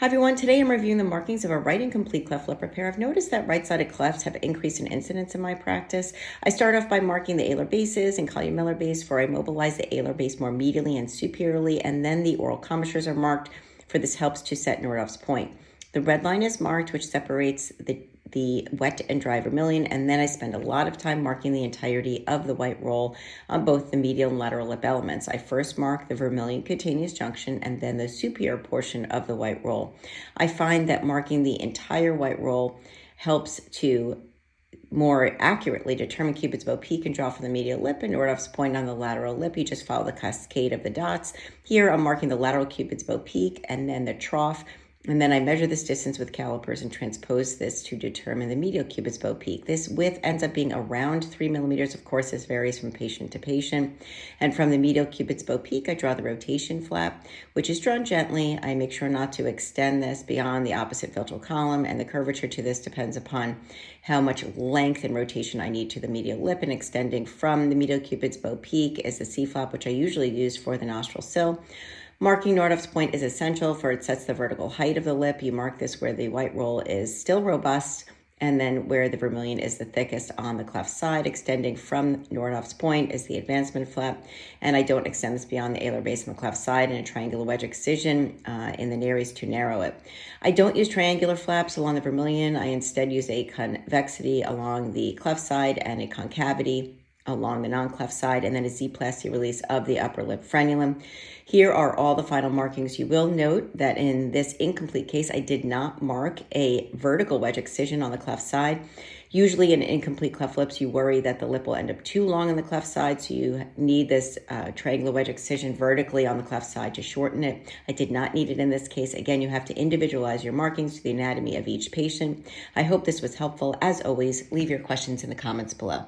Hi everyone, today I'm reviewing the markings of a right incomplete cleft lip repair. I've noticed that right-sided clefts have increased in incidence in my practice. I start off by marking the alar bases and columellar base, for I mobilize the alar base more medially and superiorly, and then the oral commissures are marked, for this helps to set Nordhoff's point. The red line is marked, which separates the wet and dry vermilion, and then I spend a lot of time marking the entirety of the white roll on both the medial and lateral lip elements. I first mark the vermilion cutaneous junction and then the superior portion of the white roll. I find that marking the entire white roll helps to more accurately determine Cupid's bow peak and draw from the medial lip and Nordhoff's point on the lateral lip. You just follow the cascade of the dots. Here I'm marking the lateral Cupid's bow peak and then the trough. And then I measure this distance with calipers and transpose this to determine the medial Cupid's bow peak. This width ends up being around 3 millimeters. Of course, this varies from patient to patient. And from the medial Cupid's bow peak, I draw the rotation flap, which is drawn gently. I make sure not to extend this beyond the opposite ventral column, and the curvature to this depends upon how much length and rotation I need to the medial lip. And extending from the medial Cupid's bow peak is the C flap, which I usually use for the nostril sill. Marking Nordhoff's point is essential, for it sets the vertical height of the lip. You mark this where the white roll is still robust, and then where the vermilion is the thickest on the cleft side. Extending from Nordhoff's point is the advancement flap, and I don't extend this beyond the alar base on the cleft side in a triangular wedge excision in the nares to narrow it. I don't use triangular flaps along the vermilion. I instead use a convexity along the cleft side and a concavity along the non-cleft side, and then a Z-plasty release of the upper lip frenulum. Here are all the final markings. You will note that in this incomplete case, I did not mark a vertical wedge excision on the cleft side. Usually in incomplete cleft lips, you worry that the lip will end up too long on the cleft side, so you need this triangular wedge excision vertically on the cleft side to shorten it. I did not need it in this case. Again, you have to individualize your markings to the anatomy of each patient. I hope this was helpful. As always, leave your questions in the comments below.